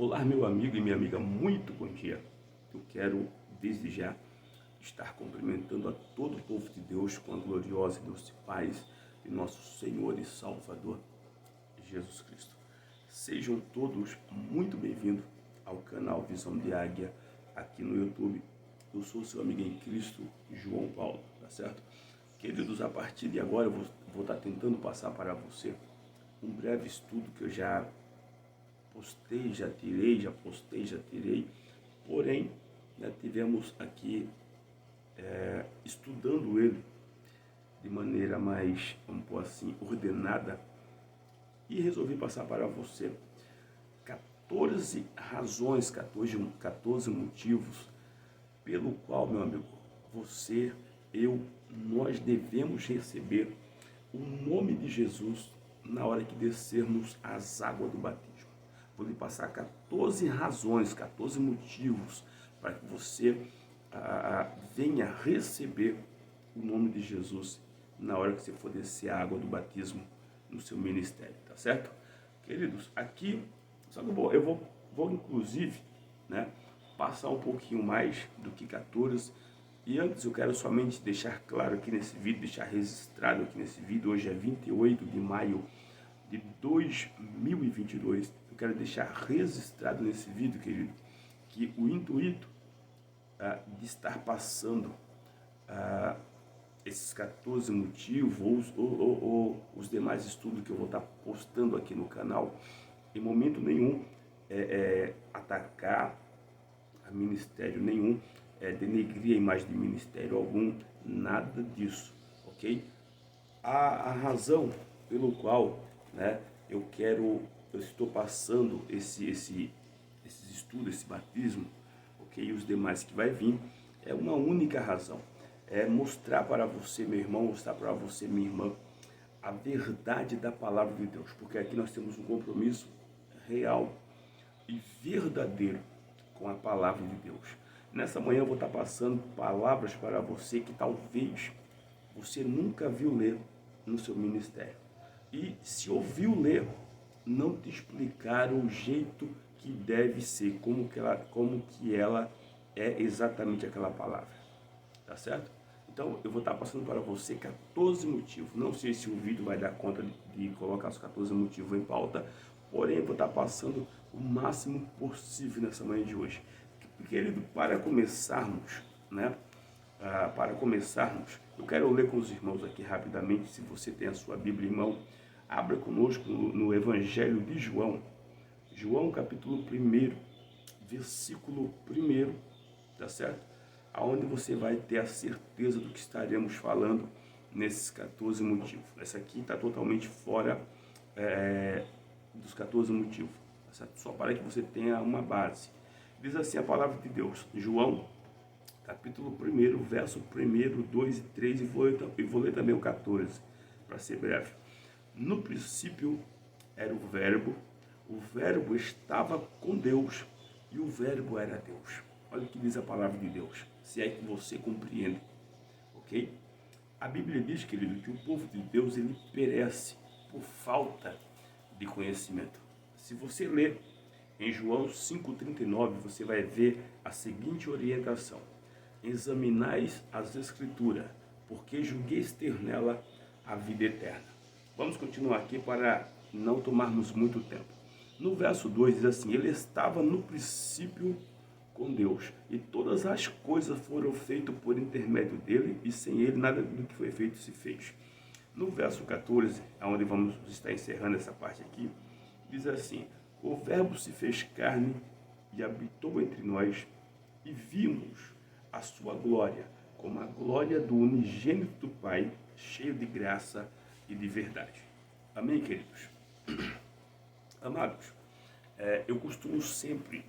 Olá, meu amigo e minha amiga, muito bom dia. Eu quero, desde já, estar cumprimentando a todo o povo de Deus com a gloriosa e doce paz de nosso Senhor e Salvador, Jesus Cristo. Sejam todos muito bem-vindos ao canal Visão de Águia aqui no YouTube. Eu sou seu amigo em Cristo, João Paulo, tá certo? Queridos, a partir de agora eu vou estar tentando passar para você um breve estudo que eu já postei, já tirei, porém, tivemos aqui estudando ele de maneira mais, vamos pôr assim, ordenada, e resolvi passar para você 14 razões, 14 motivos pelo qual, meu amigo, você, eu, nós devemos receber o nome de Jesus na hora que descermos as águas do batismo. Vou lhe passar 14 razões, 14 motivos para que você venha receber o nome de Jesus na hora que você for descer a água do batismo no seu ministério, tá certo? Queridos, aqui, só que eu vou inclusive, passar um pouquinho mais do que 14. E antes eu quero somente deixar claro aqui nesse vídeo, deixar registrado aqui nesse vídeo, hoje é 28 de maio de 2022, eu quero deixar registrado nesse vídeo, querido, que o intuito de estar passando esses 14 motivos ou os demais estudos que eu vou estar postando aqui no canal, em momento nenhum atacar a ministério nenhum, denegrir a imagem de ministério algum, nada disso, ok? A razão pelo qual eu estou passando esses estudos, esse batismo, ok? E os demais que vai vir, é uma única razão, é mostrar para você, meu irmão, mostrar para você, minha irmã, a verdade da palavra de Deus, porque aqui nós temos um compromisso real e verdadeiro com a palavra de Deus. Nessa manhã eu vou estar passando palavras para você que talvez você nunca viu ler no seu ministério. E se ouviu ler, não te explicaram o jeito que deve ser, como que ela é exatamente aquela palavra. Tá certo? Então eu vou estar passando para você 14 motivos. Não sei se o vídeo vai dar conta de colocar os 14 motivos em pauta, porém eu vou estar passando o máximo possível nessa manhã de hoje. Querido, para começarmos, eu quero ler com os irmãos aqui rapidamente, se você tem a sua Bíblia em mão, abra conosco no Evangelho de João, João capítulo 1, versículo 1, tá certo? Aonde você vai ter a certeza do que estaremos falando nesses 14 motivos. Essa aqui está totalmente fora dos 14 motivos, tá certo? Só para que você tenha uma base. Diz assim a palavra de Deus, João, capítulo 1, verso 1, 2 e 3, e vou ler também o 14, para ser breve. No princípio era o verbo estava com Deus, e o verbo era Deus. Olha o que diz a palavra de Deus, se é que você compreende, ok? A Bíblia diz, querido, que o povo de Deus, ele perece por falta de conhecimento. Se você ler em João 5,39, você vai ver a seguinte orientação: examinais as Escrituras, porque julgueis ter nela a vida eterna. Vamos continuar aqui para não tomarmos muito tempo. No verso 2 diz assim: ele estava no princípio com Deus, e todas as coisas foram feitas por intermédio dele, e sem ele nada do que foi feito se fez. No verso 14, onde vamos estar encerrando essa parte aqui, diz assim: o verbo se fez carne e habitou entre nós, e vimos a sua glória, como a glória do unigênito do Pai, cheio de graça e de verdade. Amém, queridos? Amados, eu costumo sempre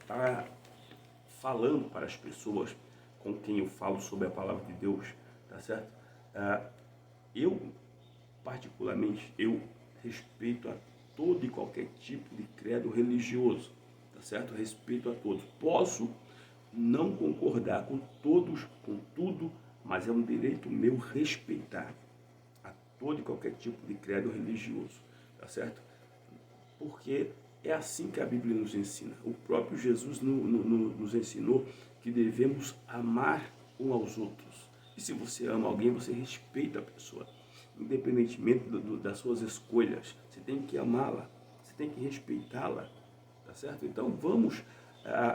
estar falando para as pessoas com quem eu falo sobre a palavra de Deus, tá certo? Eu, particularmente, eu respeito a todo e qualquer tipo de credo religioso, tá certo? Respeito a todos. Posso não concordar com todos, com tudo, mas é um direito meu respeitar a todo e qualquer tipo de credo religioso, tá certo? Porque É assim que a Bíblia nos ensina. O próprio Jesus nos ensinou que devemos amar uns aos outros. E se você ama alguém, você respeita a pessoa. Independentemente das suas escolhas, você tem que amá-la, você tem que respeitá-la, tá certo? Então vamos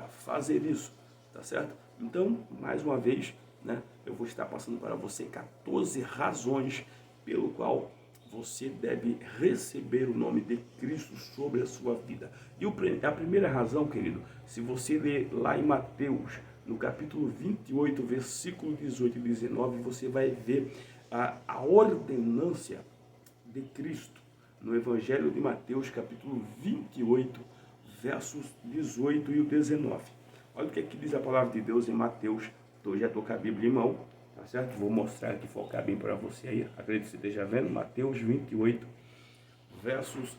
fazer isso, tá certo? Então, mais uma vez, né, eu vou estar passando para você 14 razões pelo qual você deve receber o nome de Cristo sobre a sua vida. E a primeira razão, querido, se você ler lá em Mateus, no capítulo 28, versículo 18 e 19, você vai ver a ordenância de Cristo no Evangelho de Mateus, capítulo 28, versos 18 e 19. Olha o que diz a palavra de Deus em Mateus. Eu já estou com a Bíblia em mão, tá certo? Vou mostrar aqui, focar bem para você aí. Acredito que você esteja vendo. Mateus 28, versos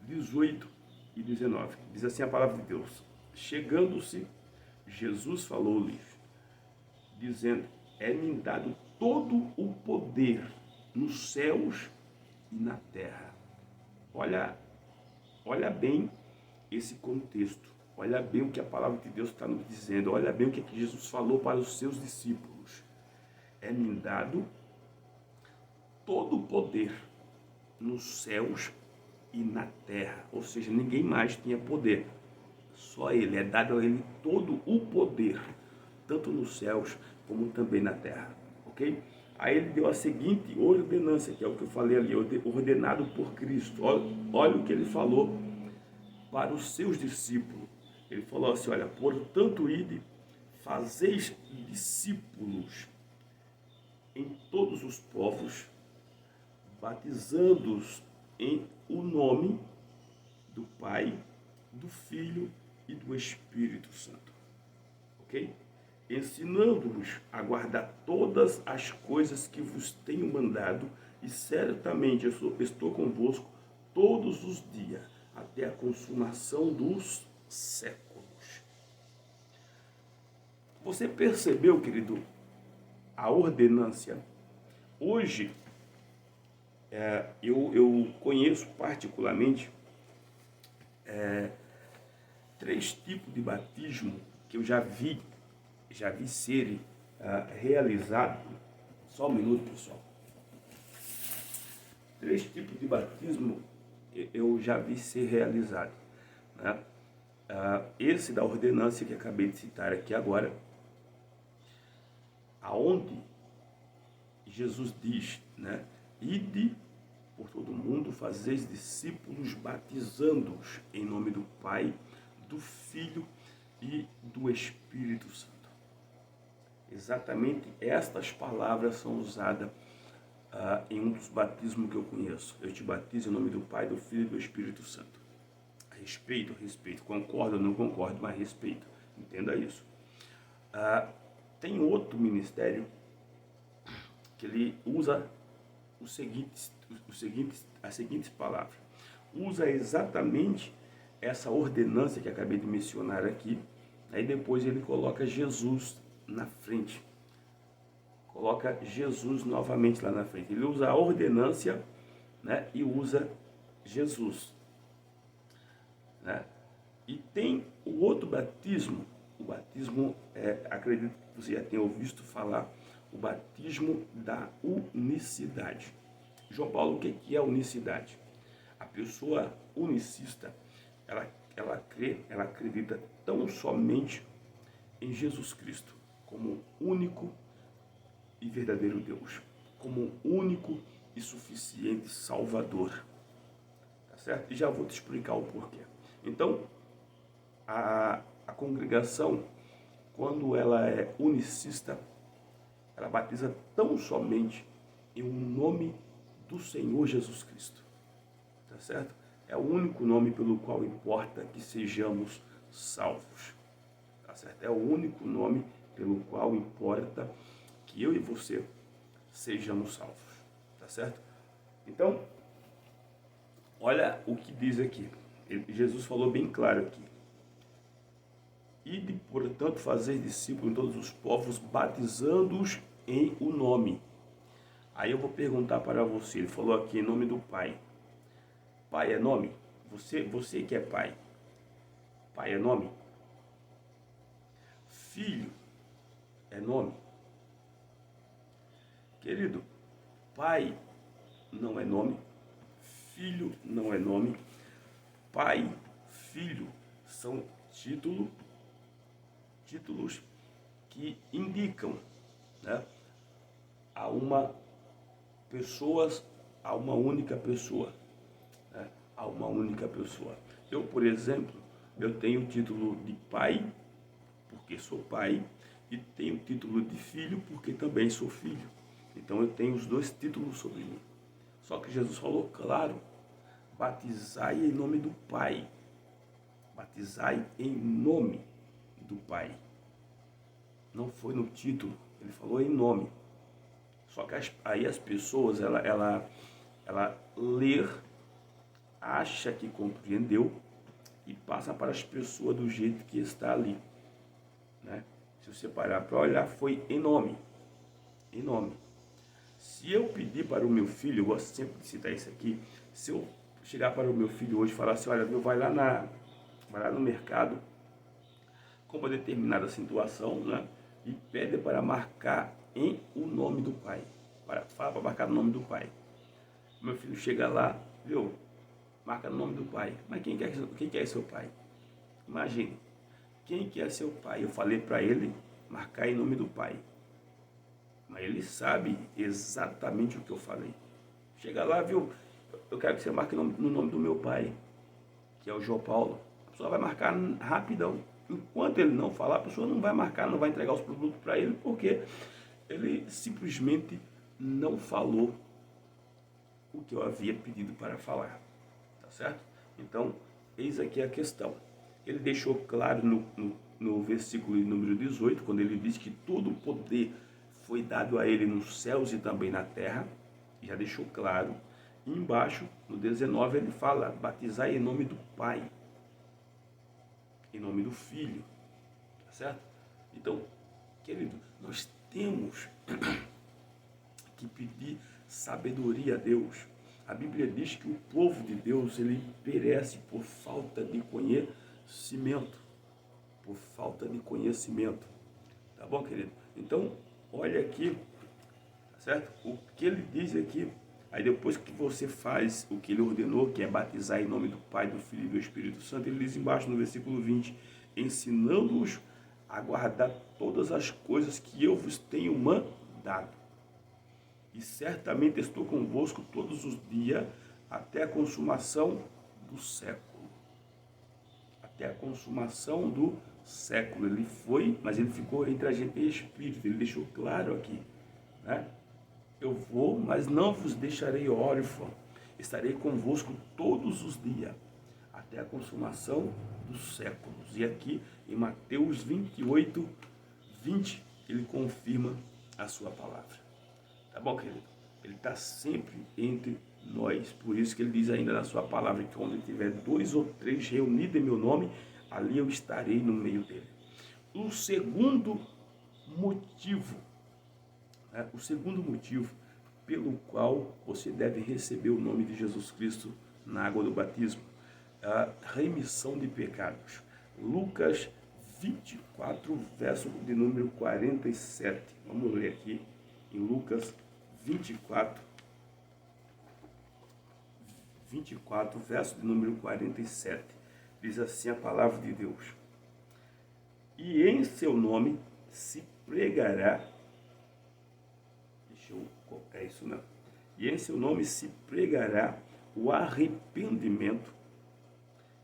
18 e 19. Diz assim a palavra de Deus: chegando-se, Jesus falou-lhes, dizendo: é-me dado todo o poder nos céus e na terra. Olha bem esse contexto. Olha bem o que a palavra de Deus está nos dizendo. Olha bem o que Jesus falou para os seus discípulos. É-me dado todo o poder nos céus e na terra. Ou seja, ninguém mais tinha poder. Só Ele. É dado a Ele todo o poder, tanto nos céus como também na terra. Ok? Aí Ele deu a seguinte ordenança, que é o que eu falei ali, ordenado por Cristo. Olha o que Ele falou para os seus discípulos. Ele falou assim: olha, portanto, ide, fazeis discípulos em todos os povos, batizando-os em o nome do Pai, do Filho e do Espírito Santo. Ok? Ensinando-vos a guardar todas as coisas que vos tenho mandado, e certamente eu estou convosco todos os dias, até a consumação dos séculos. Você percebeu, querido, a ordenância? Hoje, eu conheço particularmente 3 tipos de batismo que eu já vi serem realizados. Só um minuto, pessoal. 3 tipos de batismo eu já vi ser realizado, né? Esse da ordenância que acabei de citar aqui agora, aonde Jesus diz, né, ide por todo mundo, fazeis discípulos, batizando-os em nome do Pai, do Filho e do Espírito Santo. Exatamente estas palavras são usadas em um dos batismos que eu conheço. Eu te batizo em nome do Pai, do Filho e do Espírito Santo. Respeito. Concordo ou não concordo, mas respeito. Entenda isso. Tem outro ministério que ele usa as seguintes palavras. Usa exatamente essa ordenança que acabei de mencionar aqui. Aí depois ele coloca Jesus na frente. Coloca Jesus novamente lá na frente. Ele usa a ordenância, né, e usa Jesus, né? E tem o outro batismo. O batismo, acredito que você já tenha ouvido falar, o batismo da unicidade. João Paulo, o que é unicidade? A pessoa unicista, ela acredita tão somente em Jesus Cristo como único e verdadeiro Deus, como único e suficiente Salvador. Tá certo? E já vou te explicar o porquê. Então, a congregação, quando ela é unicista, ela batiza tão somente em um nome do Senhor Jesus Cristo. Tá certo? É o único nome pelo qual importa que sejamos salvos. Tá certo? É o único nome pelo qual importa que eu e você sejamos salvos. Tá certo? Então, olha o que diz aqui. Jesus falou bem claro aqui. Ide, portanto, fazer discípulos em todos os povos, batizando-os em o nome. Aí eu vou perguntar para você. Ele falou aqui em nome do Pai. Pai é nome? Você que é pai, Pai é nome? Filho é nome? Querido, pai não é nome, filho não é nome, pai, filho são títulos que indicam, né, a uma a uma única pessoa, né, a uma única pessoa. Eu, por exemplo, eu tenho o título de pai, porque sou pai, e tenho o título de filho, porque também sou filho. Então eu tenho os dois títulos sobre mim. Só que Jesus falou claro, batizai em nome do Pai. Batizai em nome do Pai. Não foi no título, ele falou em nome. Só que aí as pessoas, ela ler, acha que compreendeu e passa para as pessoas do jeito que está ali, né? Se você parar para olhar, foi em nome. Em nome. Se eu pedir para o meu filho, eu gosto sempre de citar isso aqui, se eu chegar para o meu filho hoje e falar assim, olha, vai lá no mercado, compra determinada situação, né, e pede para marcar em o nome do pai. Fala para marcar o nome do pai. Meu filho chega lá, viu? Marca no nome do pai. Mas quem que é seu pai? Imagine, quem que é seu pai? Eu falei para ele marcar em nome do pai. Mas ele sabe exatamente o que eu falei. Chega lá, viu? Eu quero que você marque no nome do meu pai, que é o João Paulo. A pessoa vai marcar rapidão. Enquanto ele não falar, a pessoa não vai marcar, não vai entregar os produtos para ele, porque ele simplesmente não falou o que eu havia pedido para falar. Tá certo? Então, eis aqui a questão. Ele deixou claro no versículo número 18, quando ele diz que todo o poder foi dado a ele nos céus e também na terra, já deixou claro. E embaixo, no 19, ele fala, batizai em nome do Pai, em nome do Filho, tá certo? Então, querido, nós temos que pedir sabedoria a Deus. A Bíblia diz que o povo de Deus, ele perece por falta de conhecimento, por falta de conhecimento, tá bom, querido? Então, olha aqui, certo? O que ele diz aqui, aí depois que você faz o que ele ordenou, que é batizar em nome do Pai, do Filho e do Espírito Santo, ele diz embaixo no versículo 20, ensinando-os a guardar todas as coisas que eu vos tenho mandado. E certamente estou convosco todos os dias, até a consumação do século. Até a consumação do século. Ele foi, mas ele ficou entre a gente e espírito. Ele deixou claro aqui, né? Eu vou, mas não vos deixarei órfão. Estarei convosco todos os dias, até a consumação dos séculos. E aqui em Mateus 28, 20, ele confirma a sua palavra. Tá bom, querido? Ele está sempre entre nós. Por isso que ele diz ainda na sua palavra que onde tiver 2 ou 3 reunidos em meu nome, ali eu estarei no meio dele. O segundo motivo, né? O segundo motivo pelo qual você deve receber o nome de Jesus Cristo na água do batismo, a remissão de pecados. Lucas 24, verso de número 47. Vamos ler aqui em Lucas 24, verso de número 47. Diz assim a palavra de Deus. E em seu nome se pregará, deixa eu colocar isso não. E em seu nome se pregará o arrependimento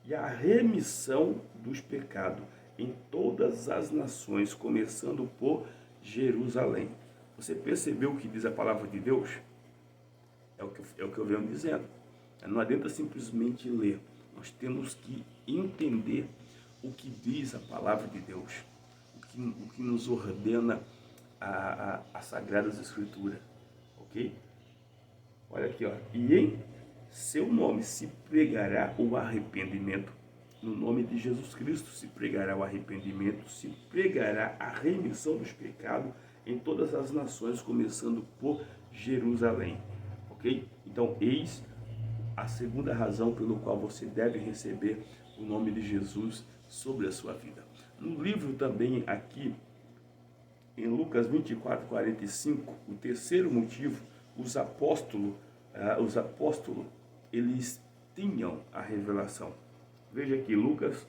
e a remissão dos pecados em todas as nações, começando por Jerusalém. Você percebeu o que diz a palavra de Deus? É o que eu venho dizendo. Não adianta simplesmente ler. Nós temos que entender o que diz a palavra de Deus, o que nos ordena a Sagradas Escrituras, ok? Olha aqui, ó. E em seu nome se pregará o arrependimento. No nome de Jesus Cristo se pregará o arrependimento, se pregará a remissão dos pecados em todas as nações, começando por Jerusalém, ok? Então, eis a segunda razão pelo qual você deve receber o nome de Jesus sobre a sua vida. No livro também aqui, em Lucas 24, 45, o terceiro motivo, os apóstolos, eles tinham a revelação. Veja aqui, Lucas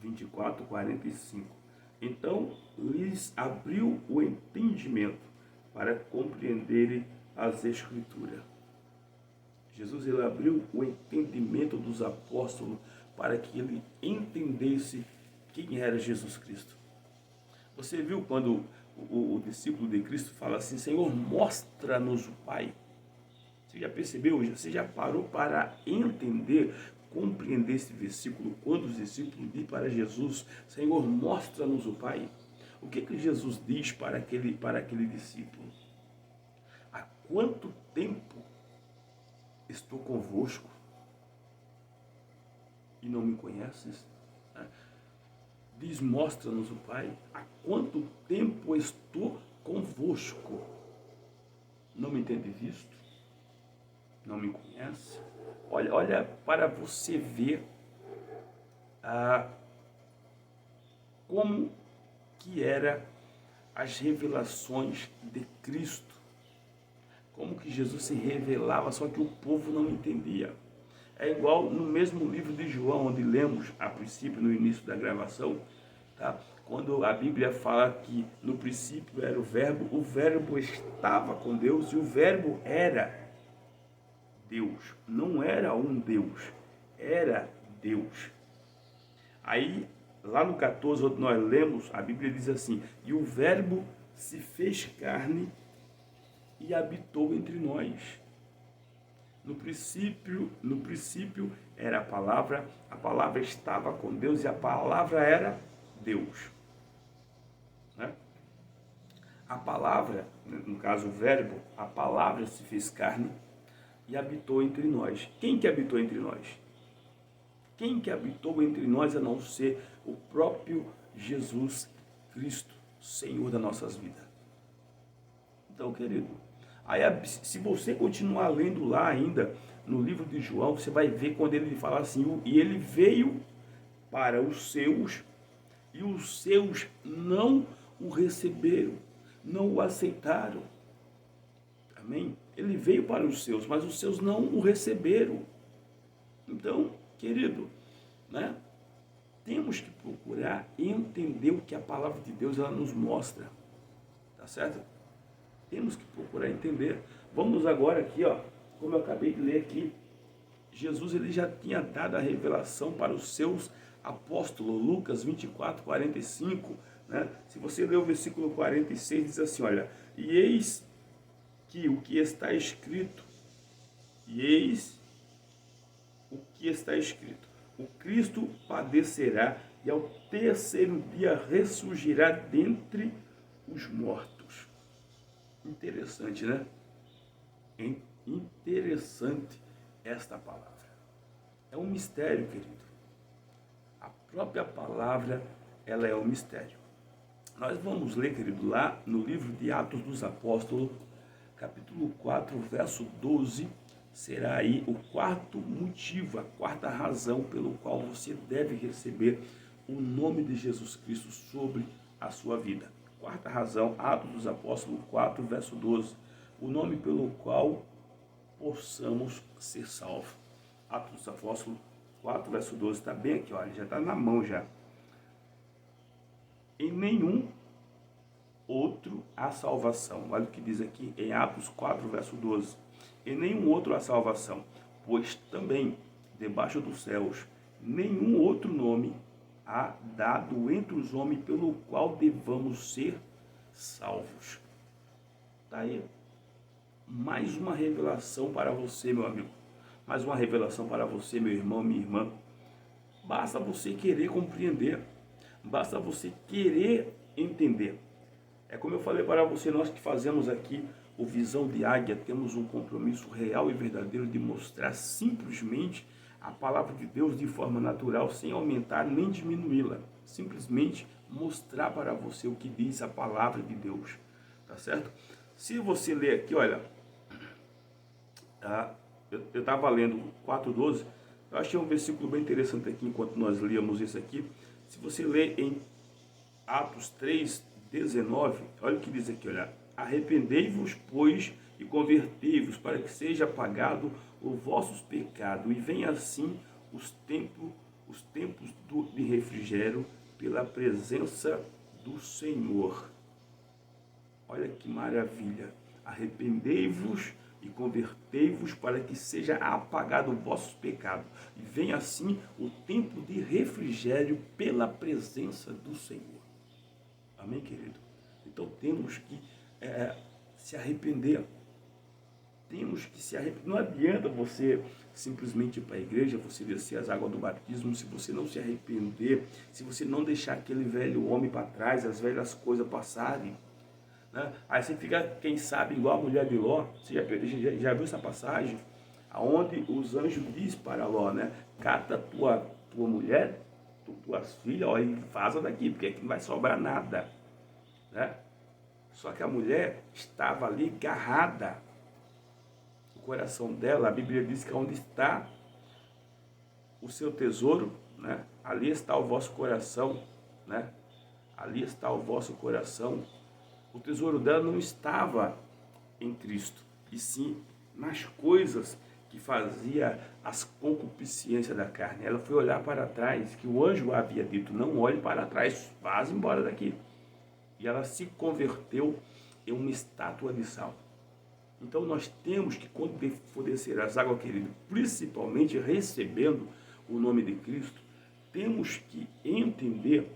24, 45. Então, lhes abriu o entendimento para compreenderem as Escrituras. Jesus, ele abriu o entendimento dos apóstolos para que ele entendesse quem era Jesus Cristo. Você viu quando o discípulo de Cristo fala assim: Senhor, mostra-nos o Pai. Você já percebeu? Você já parou para entender, compreender esse versículo? Quando os discípulos dizem para Jesus: Senhor, mostra-nos o Pai. O que Jesus diz para aquele discípulo? Há quanto tempo estou convosco e não me conheces? Diz, mostra-nos o Pai. Há quanto tempo estou convosco? Não me tende visto? Não me conhece? Olha para você ver como que era as revelações de Cristo. Como que Jesus se revelava, só que o povo não entendia. É igual no mesmo livro de João, onde lemos a princípio, no início da gravação, tá? Quando a Bíblia fala que no princípio era o verbo estava com Deus e o verbo era Deus. Não era um Deus, era Deus. Aí, lá no 14, onde nós lemos, a Bíblia diz assim: e o verbo se fez carne e habitou entre nós. No princípio era a palavra estava com Deus e a palavra era Deus. Né? A palavra, no caso o verbo, a palavra se fez carne e habitou entre nós. Quem que habitou entre nós? Quem que habitou entre nós a não ser o próprio Jesus Cristo, Senhor das nossas vidas? Então, querido, aí, se você continuar lendo lá ainda, no livro de João, você vai ver quando ele fala assim: e ele veio para os seus, e os seus não o receberam, não o aceitaram. Amém? Ele veio para os seus, mas os seus não o receberam. Então, querido, né? Temos que procurar entender o que a palavra de Deus ela nos mostra. Tá certo? Temos que procurar entender. Vamos agora aqui, ó, como eu acabei de ler aqui, Jesus ele já tinha dado a revelação para os seus apóstolos, Lucas 24, 45, né? Se você ler o versículo 46, diz assim, olha, e eis que o que está escrito, o Cristo padecerá e ao terceiro dia ressurgirá dentre os mortos. Interessante, né? Interessante esta palavra. É um mistério, querido. A própria palavra, ela é um mistério. Nós vamos ler, querido, lá no livro de Atos dos Apóstolos, capítulo 4, verso 12, será aí o quarto motivo, a quarta razão pelo qual você deve receber o nome de Jesus Cristo sobre a sua vida. Quarta razão, Atos dos Apóstolos 4, verso 12. O nome pelo qual possamos ser salvos. Atos dos Apóstolos 4, verso 12. Está bem aqui, olha, já está na mão já. Em nenhum outro há salvação. Olha o que diz aqui em Atos 4, verso 12. Em nenhum outro há salvação, pois também, debaixo dos céus, nenhum outro nome há dado entre os homens pelo qual devamos ser salvos. Está aí mais uma revelação para você, meu amigo. Mais uma revelação para você, meu irmão, minha irmã. Basta você querer compreender. Basta você querer entender. É como eu falei para você, nós que fazemos aqui o Visão de Águia, temos um compromisso real e verdadeiro de mostrar simplesmente a palavra de Deus de forma natural, sem aumentar nem diminuí-la. Simplesmente mostrar para você o que diz a palavra de Deus. Tá certo? Se você ler aqui, olha, eu estava lendo 4:12, Eu achei um versículo bem interessante aqui, enquanto nós líamos isso aqui. Se você ler em Atos 3:19, olha o que diz aqui, olha. Arrependei-vos, pois, e convertei-vos, para que seja apagado os vossos pecados, e venha assim os tempos de refrigério pela presença do Senhor. Olha que maravilha. Arrependei-vos e convertei-vos para que seja apagado o vosso pecado. E venha assim o tempo de refrigério pela presença do Senhor. Amém, querido? Então temos que se arrepender. Temos que se arrepender. Não adianta você simplesmente ir para a igreja, você descer as águas do batismo, se você não se arrepender, se você não deixar aquele velho homem para trás, as velhas coisas passarem. Né? Aí você fica, quem sabe, igual a mulher de Ló. Você já viu essa passagem? Onde os anjos dizem para Ló, né? Cata tua mulher, tuas filhas, ó, e vaza daqui, porque aqui não vai sobrar nada. Né? Só que a mulher estava ali agarrada. O coração dela, a Bíblia diz que onde está o seu tesouro, né? Ali está o vosso coração. Né? Ali está o vosso coração. O tesouro dela não estava em Cristo, e sim nas coisas que fazia as concupiscências da carne. Ela foi olhar para trás, que o anjo havia dito, não olhe para trás, vá embora daqui. E ela se converteu em uma estátua de sal. Então nós temos que, quando for descer as águas, querido, principalmente recebendo o nome de Cristo, temos que entender,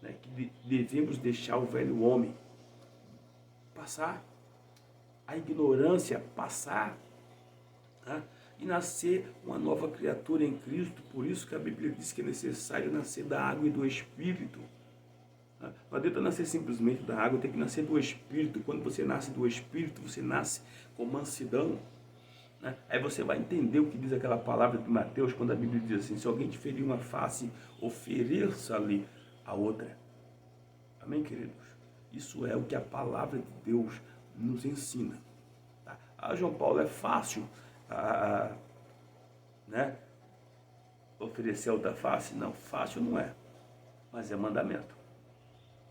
né, que devemos deixar o velho homem passar, a ignorância passar, tá? E nascer uma nova criatura em Cristo. Por isso que a Bíblia diz que é necessário nascer da água e do Espírito. Tá? Não adianta nascer simplesmente da água, tem que nascer do Espírito. Quando você nasce do Espírito, você nasce com mansidão. Né? Aí você vai entender o que diz aquela palavra de Mateus, quando a Bíblia diz assim, se alguém te ferir uma face, ofereça-lhe a outra. Amém, queridos? Isso é o que a palavra de Deus nos ensina. Tá? João Paulo, é fácil né, oferecer a outra face? Não, fácil não é, mas é mandamento.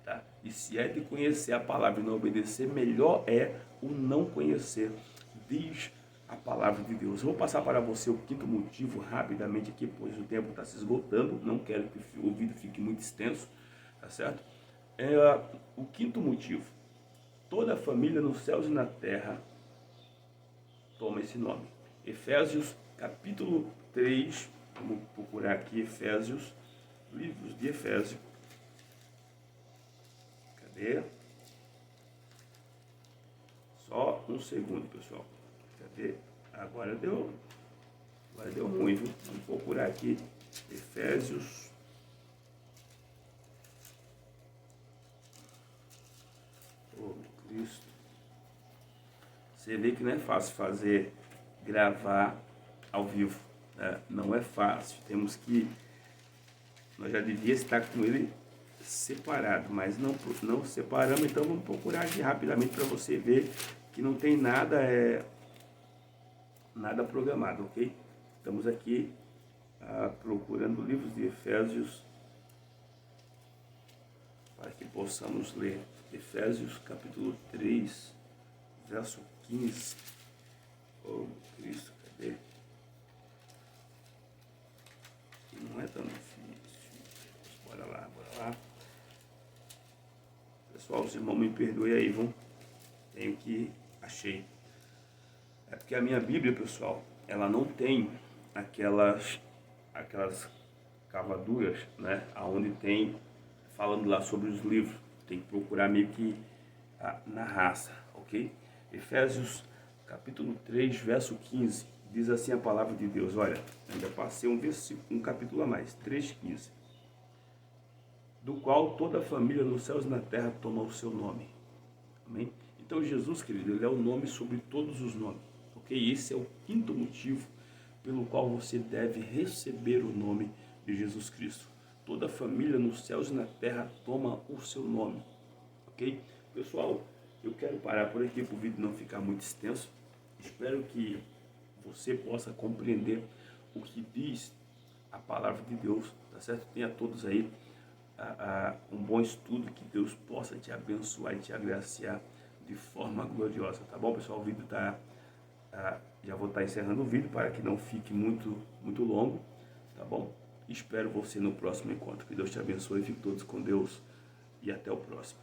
Tá? E se é de conhecer a palavra e não obedecer, melhor é o não conhecer, diz a palavra de Deus. Eu vou passar para você o quinto motivo rapidamente aqui, pois o tempo está se esgotando, não quero que o vídeo fique muito extenso, tá certo? O quinto motivo, toda a família nos céus e na terra toma esse nome. Efésios capítulo 3, vamos procurar aqui Efésios, livros de Efésios. Cadê? Só um segundo, pessoal. Cadê? Agora deu ruim, viu? Vamos procurar aqui Efésios. Cristo. Você vê que não é fácil gravar ao vivo, né? Não é fácil, nós já devíamos estar com ele separado, mas não separamos, então vamos procurar aqui rapidamente para você ver que não tem nada programado, ok? Estamos aqui procurando livros de Efésios para que possamos ler. Efésios capítulo 3, verso 15. Oh, Cristo, cadê? Não é tão difícil. Bora lá. Pessoal, os irmãos me perdoem aí, vão. Tenho que... Achei. É porque a minha Bíblia, pessoal, ela não tem aquelas cavaduras, né? Onde tem, falando lá sobre os livros. Tem que procurar meio que na raça, ok? Efésios capítulo 3, verso 15, diz assim a palavra de Deus. Olha, ainda passei um capítulo a mais, 3:15. Do qual toda a família nos céus e na terra toma o seu nome. Amém? Então Jesus, querido, ele é o nome sobre todos os nomes, ok? Esse é o quinto motivo pelo qual você deve receber o nome de Jesus Cristo. Toda a família nos céus e na terra toma o seu nome, ok? Pessoal, eu quero parar por aqui para o vídeo não ficar muito extenso. Espero que você possa compreender o que diz a palavra de Deus, tá certo? Tenha todos aí um bom estudo, que Deus possa te abençoar e te agraciar de forma gloriosa, tá bom, pessoal? O vídeo já vou estar encerrando o vídeo para que não fique muito longo, tá bom? Espero você no próximo encontro. Que Deus te abençoe, fiquem todos com Deus e até o próximo.